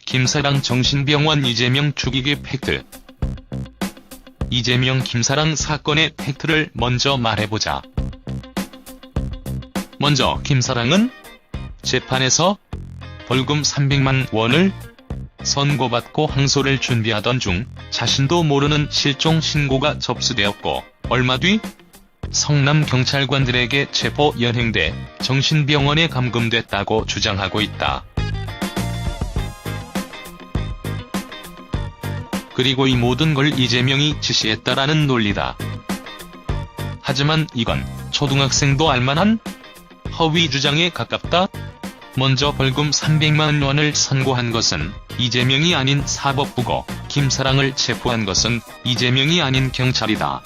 김사랑 정신병원 이재명 죽이기 팩트. 이재명 김사랑 사건의 팩트를 먼저 말해보자. 먼저 김사랑은 재판에서 벌금 300만 원을 선고받고 항소를 준비하던 중 자신도 모르는 실종 신고가 접수되었고 얼마 뒤 성남 경찰관들에게 체포 연행돼 정신병원에 감금됐다고 주장하고 있다. 그리고 이 모든 걸 이재명이 지시했다라는 논리다. 하지만 이건 초등학생도 알만한 허위 주장에 가깝다. 먼저 벌금 300만 원을 선고한 것은 이재명이 아닌 사법부고 김사랑을 체포한 것은 이재명이 아닌 경찰이다.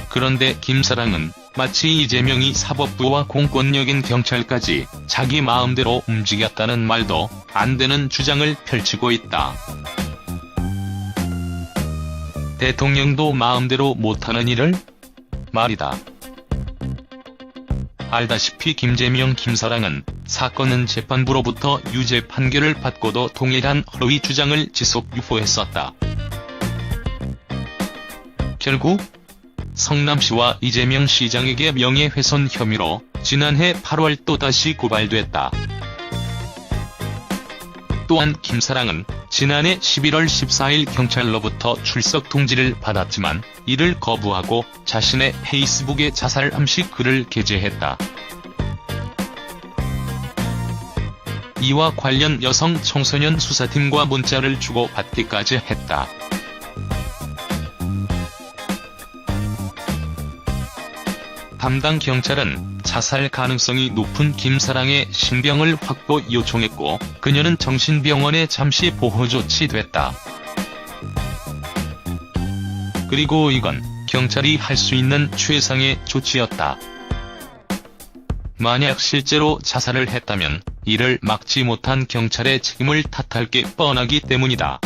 그런데 김사랑은 마치 이재명이 사법부와 공권력인 경찰까지 자기 마음대로 움직였다는 말도 안 되는 주장을 펼치고 있다. 대통령도 마음대로 못하는 일을? 말이다. 알다시피 김재명 김사랑은 사건은 재판부로부터 유죄 판결을 받고도 동일한 허위 주장을 지속 유포했었다. 결국 성남시와 이재명 시장에게 명예훼손 혐의로 지난해 8월 또다시 고발됐다. 또한 김사랑은 지난해 11월 14일 경찰로부터 출석 통지를 받았지만 이를 거부하고 자신의 페이스북에 자살 암시 글을 게재했다. 이와 관련 여성 청소년 수사팀과 문자를 주고받기까지 했다. 담당 경찰은 자살 가능성이 높은 김사랑의 신병을 확보 요청했고 그녀는 정신병원에 잠시 보호 조치됐다. 그리고 이건 경찰이 할 수 있는 최상의 조치였다. 만약 실제로 자살을 했다면 이를 막지 못한 경찰의 책임을 탓할 게 뻔하기 때문이다.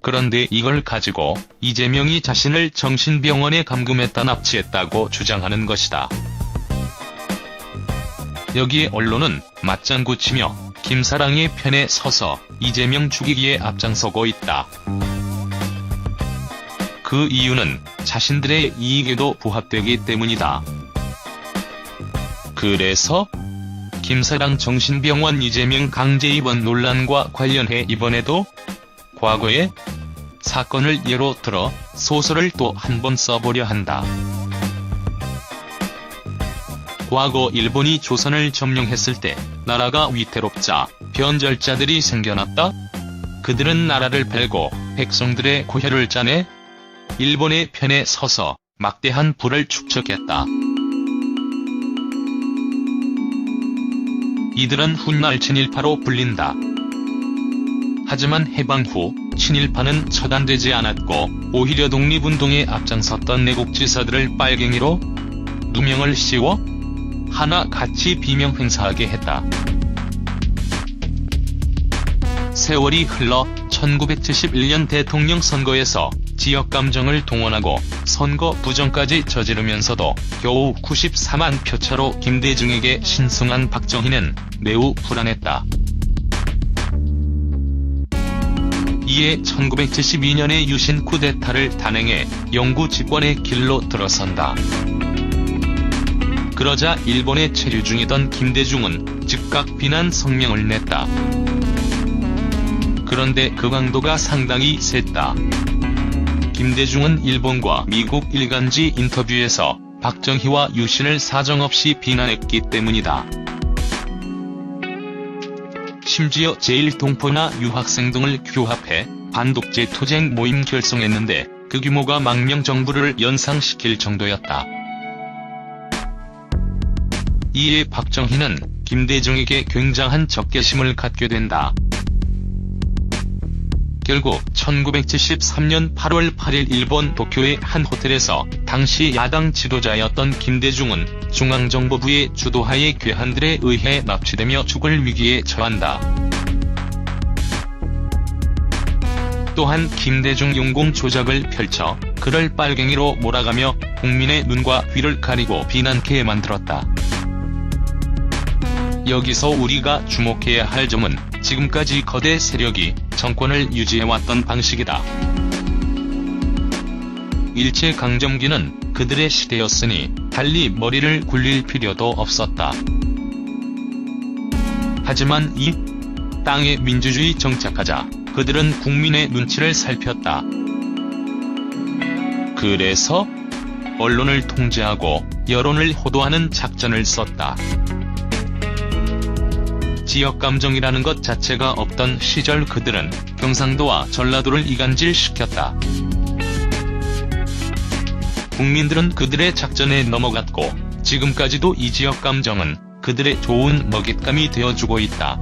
그런데 이걸 가지고 이재명이 자신을 정신병원에 감금했다 납치했다고 주장하는 것이다. 여기에 언론은 맞장구 치며 김사랑의 편에 서서 이재명 죽이기에 앞장서고 있다. 그 이유는 자신들의 이익에도 부합되기 때문이다. 그래서 김사랑 정신병원 이재명 강제 입원 논란과 관련해 이번에도 과거의 사건을 예로 들어 소설을 또 한 번 써보려 한다. 과거 일본이 조선을 점령했을 때 나라가 위태롭자 변절자들이 생겨났다. 그들은 나라를 벨고 백성들의 고혈을 짜내 일본의 편에 서서 막대한 부를 축적했다. 이들은 훗날 친일파로 불린다. 하지만 해방 후 친일파는 처단되지 않았고 오히려 독립운동에 앞장섰던 내국지사들을 빨갱이로 누명을 씌워 하나같이 비명 행사하게 했다. 세월이 흘러 1971년 대통령 선거에서 지역 감정을 동원하고 선거 부정까지 저지르면서도 겨우 94만 표차로 김대중에게 신승한 박정희는 매우 불안했다. 이에 1972년에 유신 쿠데타를 단행해 영구 집권의 길로 들어선다. 그러자 일본에 체류 중이던 김대중은 즉각 비난 성명을 냈다. 그런데 그 강도가 상당히 셌다. 김대중은 일본과 미국 일간지 인터뷰에서 박정희와 유신을 사정없이 비난했기 때문이다. 심지어 제1동포나 유학생 등을 규합해 반독재 투쟁 모임 결성했는데 그 규모가 망명정부를 연상시킬 정도였다. 이에 박정희는 김대중에게 굉장한 적개심을 갖게 된다. 결국 1973년 8월 8일 일본 도쿄의 한 호텔에서 당시 야당 지도자였던 김대중은 중앙정보부의 주도하에 괴한들에 의해 납치되며 죽을 위기에 처한다. 또한 김대중 용공 조작을 펼쳐 그를 빨갱이로 몰아가며 국민의 눈과 귀를 가리고 비난케 만들었다. 여기서 우리가 주목해야 할 점은 지금까지 거대 세력이 정권을 유지해왔던 방식이다. 일제강점기는 그들의 시대였으니 달리 머리를 굴릴 필요도 없었다. 하지만 이 땅에 민주주의 정착하자 그들은 국민의 눈치를 살폈다. 그래서 언론을 통제하고 여론을 호도하는 작전을 썼다. 지역감정이라는 것 자체가 없던 시절 그들은 경상도와 전라도를 이간질시켰다. 국민들은 그들의 작전에 넘어갔고 지금까지도 이 지역감정은 그들의 좋은 먹잇감이 되어주고 있다.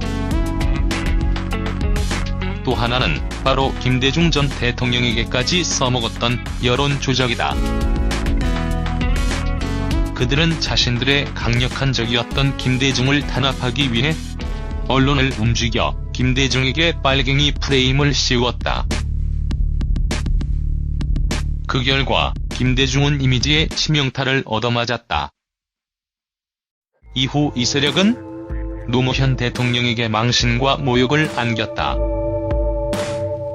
또 하나는 바로 김대중 전 대통령에게까지 써먹었던 여론 조작이다. 그들은 자신들의 강력한 적이었던 김대중을 탄압하기 위해 언론을 움직여 김대중에게 빨갱이 프레임을 씌웠다. 그 결과 김대중은 이미지의 치명타를 얻어맞았다. 이후 이 세력은 노무현 대통령에게 망신과 모욕을 안겼다.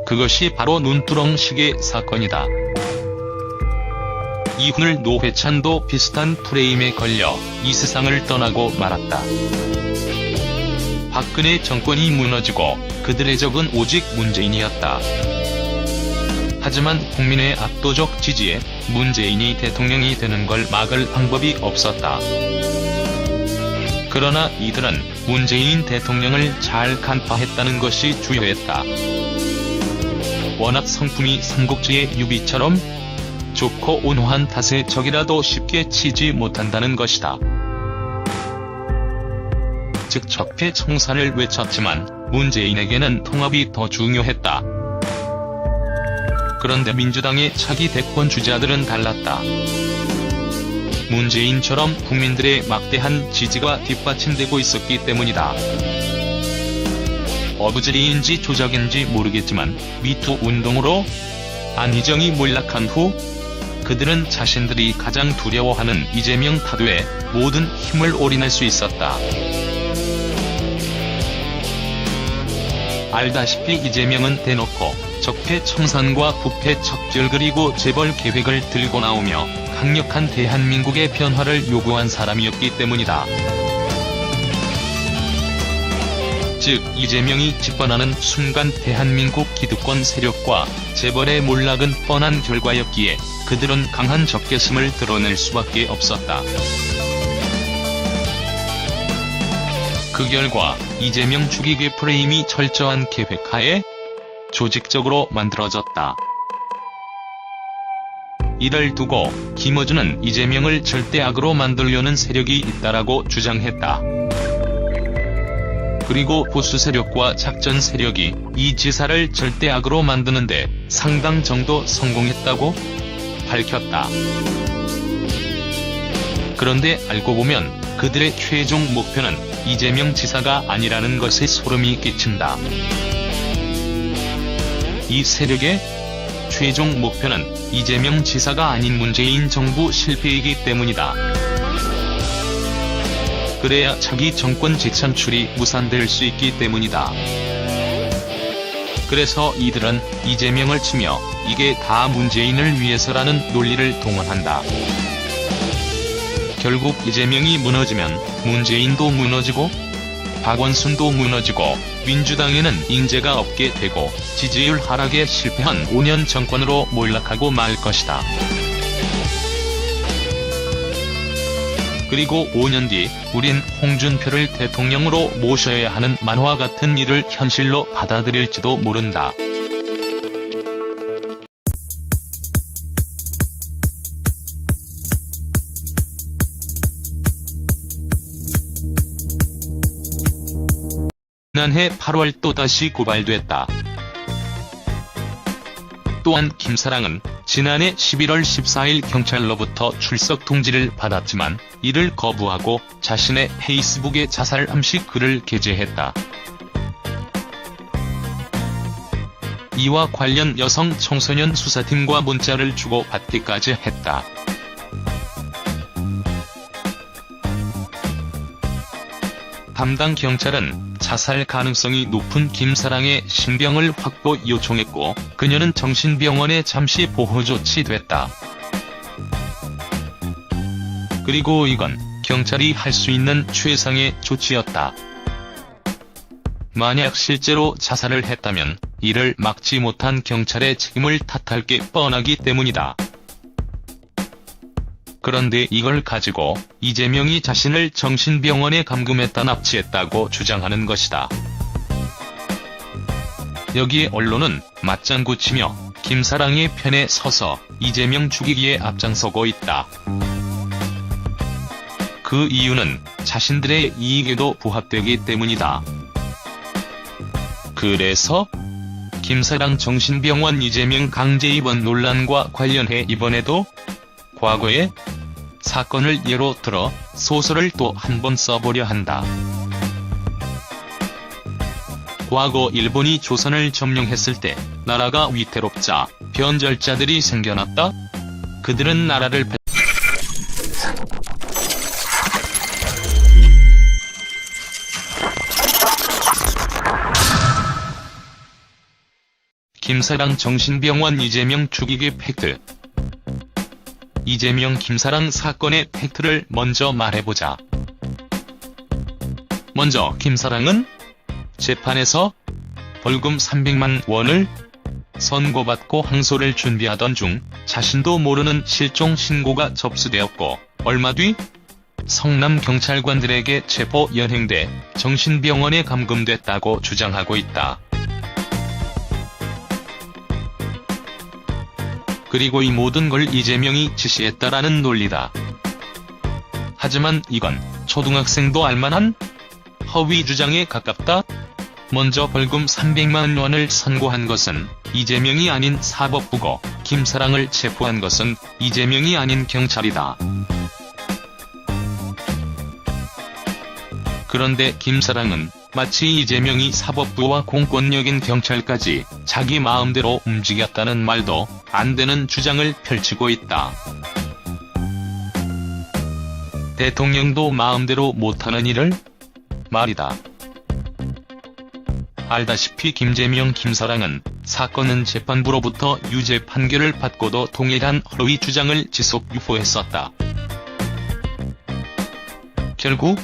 그것이 바로 눈두렁식의 사건이다. 이후를 노회찬도 비슷한 프레임에 걸려 이 세상을 떠나고 말았다. 박근혜 정권이 무너지고 그들의 적은 오직 문재인이었다. 하지만 국민의 압도적 지지에 문재인이 대통령이 되는 걸 막을 방법이 없었다. 그러나 이들은 문재인 대통령을 잘 간파했다는 것이 주요했다. 워낙 성품이 삼국지의 유비처럼 좋고 온화한 탓에 적이라도 쉽게 치지 못한다는 것이다. 즉 적폐청산을 외쳤지만 문재인에게는 통합이 더 중요했다. 그런데 민주당의 차기 대권 주자들은 달랐다. 문재인처럼 국민들의 막대한 지지가 뒷받침되고 있었기 때문이다. 어부지리인지 조작인지 모르겠지만 미투 운동으로 안희정이 몰락한 후 그들은 자신들이 가장 두려워하는 이재명 타도에 모든 힘을 올인할 수 있었다. 알다시피 이재명은 대놓고 적폐청산과 부패 척결 그리고 재벌 계획을 들고 나오며 강력한 대한민국의 변화를 요구한 사람이었기 때문이다. 즉 이재명이 집권하는 순간 대한민국 기득권 세력과 재벌의 몰락은 뻔한 결과였기에 그들은 강한 적개심을 드러낼 수밖에 없었다. 그 결과 이재명 죽이기 프레임이 철저한 계획하에 조직적으로 만들어졌다. 이를 두고 김어준은 이재명을 절대악으로 만들려는 세력이 있다라고 주장했다. 그리고 보수 세력과 작전 세력이 이 지사를 절대악으로 만드는데 상당 정도 성공했다고 밝혔다. 그런데 알고 보면 그들의 최종 목표는 이재명 지사가 아니라는 것에 소름이 끼친다. 이 세력의 최종 목표는 이재명 지사가 아닌 문재인 정부 실패이기 때문이다. 그래야 차기 정권 재창출이 무산될 수 있기 때문이다. 그래서 이들은 이재명을 치며 이게 다 문재인을 위해서라는 논리를 동원한다. 결국 이재명이 무너지면 문재인도 무너지고 박원순도 무너지고 민주당에는 인재가 없게 되고 지지율 하락에 실패한 5년 정권으로 몰락하고 말 것이다. 그리고 5년 뒤 우린 홍준표를 대통령으로 모셔야 하는 만화 같은 일을 현실로 받아들일지도 모른다. 지난해 8월 또다시 고발됐다. 또한 김사랑은 지난해 11월 14일 경찰로부터 출석 통지를 받았지만 이를 거부하고 자신의 페이스북에 자살 암시 글을 게재했다. 이와 관련 여성 청소년 수사팀과 문자를 주고받기까지 했다. 담당 경찰은 자살 가능성이 높은 김사랑의 신병을 확보 요청했고 그녀는 정신병원에 잠시 보호 조치됐다. 그리고 이건 경찰이 할 수 있는 최상의 조치였다. 만약 실제로 자살을 했다면 이를 막지 못한 경찰의 책임을 탓할 게 뻔하기 때문이다. 그런데 이걸 가지고 이재명이 자신을 정신병원에 감금했다 납치했다고 주장하는 것이다. 여기에 언론은 맞장구 치며 김사랑의 편에 서서 이재명 죽이기에 앞장서고 있다. 그 이유는 자신들의 이익에도 부합되기 때문이다. 그래서 김사랑 정신병원 이재명 강제 입원 논란과 관련해 이번에도 과거의 사건을 예로 들어 소설을 또 한 번 써보려 한다. 과거 일본이 조선을 점령했을 때 나라가 위태롭자 변절자들이 생겨났다. 그들은 나라를 김사랑 정신병원 이재명 죽이기 팩트. 이재명 김사랑 사건의 팩트를 먼저 말해보자. 먼저 김사랑은 재판에서 벌금 300만 원을 선고받고 항소를 준비하던 중 자신도 모르는 실종 신고가 접수되었고 얼마 뒤 성남 경찰관들에게 체포 연행돼 정신병원에 감금됐다고 주장하고 있다. 그리고 이 모든 걸 이재명이 지시했다라는 논리다. 하지만 이건 초등학생도 알만한 허위 주장에 가깝다. 먼저 벌금 300만 원을 선고한 것은 이재명이 아닌 사법부고 김사랑을 체포한 것은 이재명이 아닌 경찰이다. 그런데 김사랑은 마치 이재명이 사법부와 공권력인 경찰까지 자기 마음대로 움직였다는 말도 안 되는 주장을 펼치고 있다. 대통령도 마음대로 못하는 일을? 말이다. 알다시피 김재명 김사랑은 사건은 재판부로부터 유죄 판결을 받고도 동일한 허위 주장을 지속 유포했었다. 결국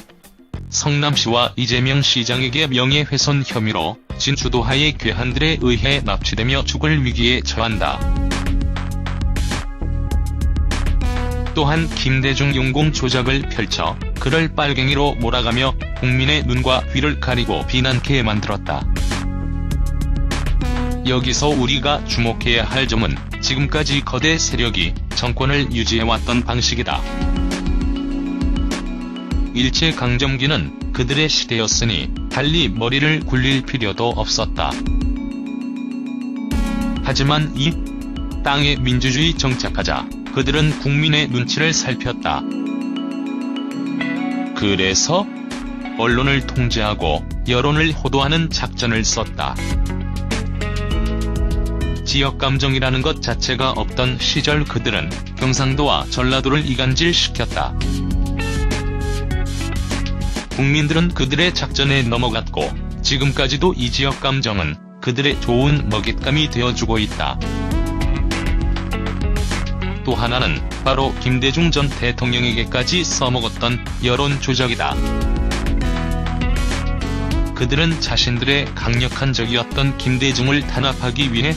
성남시와 이재명 시장에게 명예훼손 혐의로 진주도하의 괴한들에 의해 납치되며 죽을 위기에 처한다. 또한 김대중 용공 조작을 펼쳐 그를 빨갱이로 몰아가며 국민의 눈과 귀를 가리고 비난케 만들었다. 여기서 우리가 주목해야 할 점은 지금까지 거대 세력이 정권을 유지해왔던 방식이다. 일제강점기는 그들의 시대였으니 달리 머리를 굴릴 필요도 없었다. 하지만 이 땅에 민주주의 정착하자 그들은 국민의 눈치를 살폈다. 그래서 언론을 통제하고 여론을 호도하는 작전을 썼다. 지역감정이라는 것 자체가 없던 시절 그들은 경상도와 전라도를 이간질시켰다. 국민들은 그들의 작전에 넘어갔고 지금까지도 이 지역 감정은 그들의 좋은 먹잇감이 되어주고 있다. 또 하나는 바로 김대중 전 대통령에게까지 써먹었던 여론 조작이다. 그들은 자신들의 강력한 적이었던 김대중을 탄압하기 위해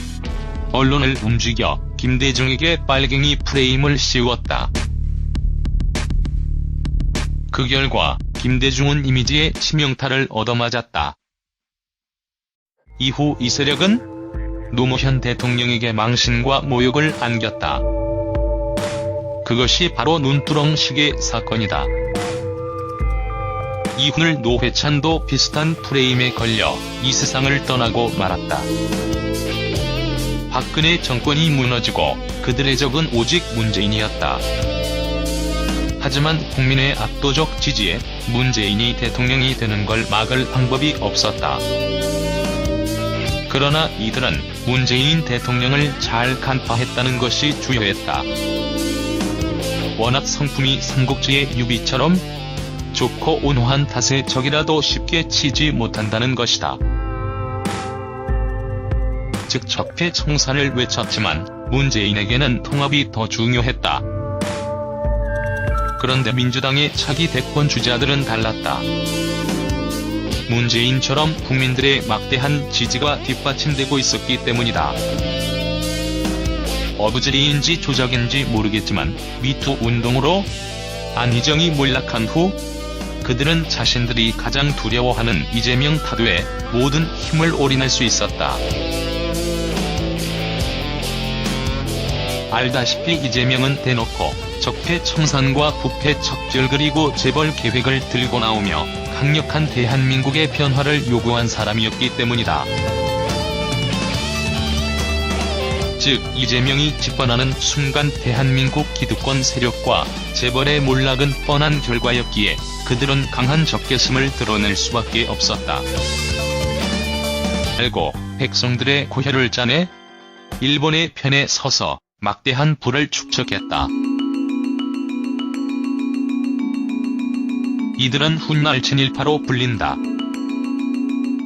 언론을 움직여 김대중에게 빨갱이 프레임을 씌웠다. 그 결과 김대중은 이미지의 치명타를 얻어맞았다. 이후 이 세력은 노무현 대통령에게 망신과 모욕을 안겼다. 그것이 바로 눈두렁식의 사건이다. 이후를 노회찬도 비슷한 프레임에 걸려 이 세상을 떠나고 말았다. 박근혜 정권이 무너지고 그들의 적은 오직 문재인이었다. 하지만 국민의 압도적 지지에 문재인이 대통령이 되는 걸 막을 방법이 없었다. 그러나 이들은 문재인 대통령을 잘 간파했다는 것이 주요했다. 워낙 성품이 삼국지의 유비처럼 좋고 온화한 탓에 적이라도 쉽게 치지 못한다는 것이다. 즉 적폐 청산을 외쳤지만 문재인에게는 통합이 더 중요했다. 그런데 민주당의 차기 대권 주자들은 달랐다. 문재인처럼 국민들의 막대한 지지가 뒷받침되고 있었기 때문이다. 어부지리인지 조작인지 모르겠지만 미투 운동으로 안희정이 몰락한 후 그들은 자신들이 가장 두려워하는 이재명 타도에 모든 힘을 올인할 수 있었다. 알다시피 이재명은 대놓고 적폐 청산과 부패 척결 그리고 재벌 계획을 들고 나오며 강력한 대한민국의 변화를 요구한 사람이었기 때문이다. 즉 이재명이 집권하는 순간 대한민국 기득권 세력과 재벌의 몰락은 뻔한 결과였기에 그들은 강한 적개심을 드러낼 수밖에 없었다. 알고 백성들의 고혈을 짜내 일본의 편에 서서 막대한 부를 축적했다. 이들은 훗날 친일파로 불린다.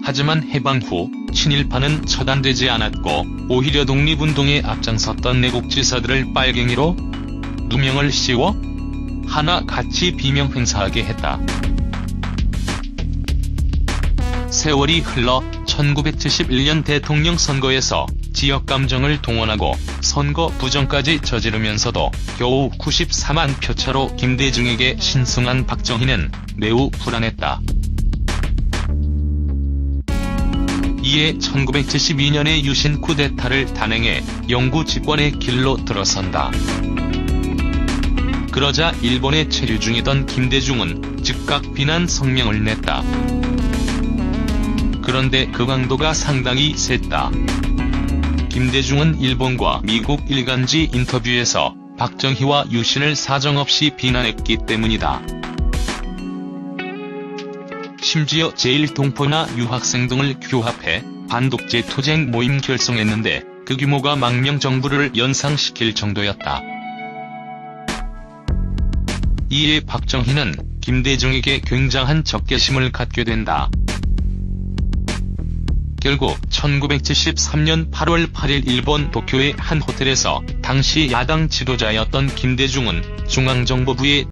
하지만 해방 후 친일파는 처단되지 않았고 오히려 독립운동에 앞장섰던 내국지사들을 빨갱이로 누명을 씌워 하나같이 비명 행사하게 했다. 세월이 흘러 1971년 대통령 선거에서 지역 감정을 동원하고 선거 부정까지 저지르면서도 겨우 94만 표차로 김대중에게 신승한 박정희는 매우 불안했다. 이에 1972년에 유신 쿠데타를 단행해 영구 집권의 길로 들어선다. 그러자 일본에 체류 중이던 김대중은 즉각 비난 성명을 냈다. 그런데 그 강도가 상당히 셌다. 김대중은 일본과 미국 일간지 인터뷰에서 박정희와 유신을 사정없이 비난했기 때문이다. 심지어 제1동포나 유학생 등을 규합해 반독재 투쟁 모임 결성했는데 그 규모가 망명정부를 연상시킬 정도였다. 이에 박정희는 김대중에게 굉장한 적개심을 갖게 된다. 결국 1973년 8월 8일 일본 도쿄의 한 호텔에서 당시 야당 지도자였던 김대중은 중앙정보부의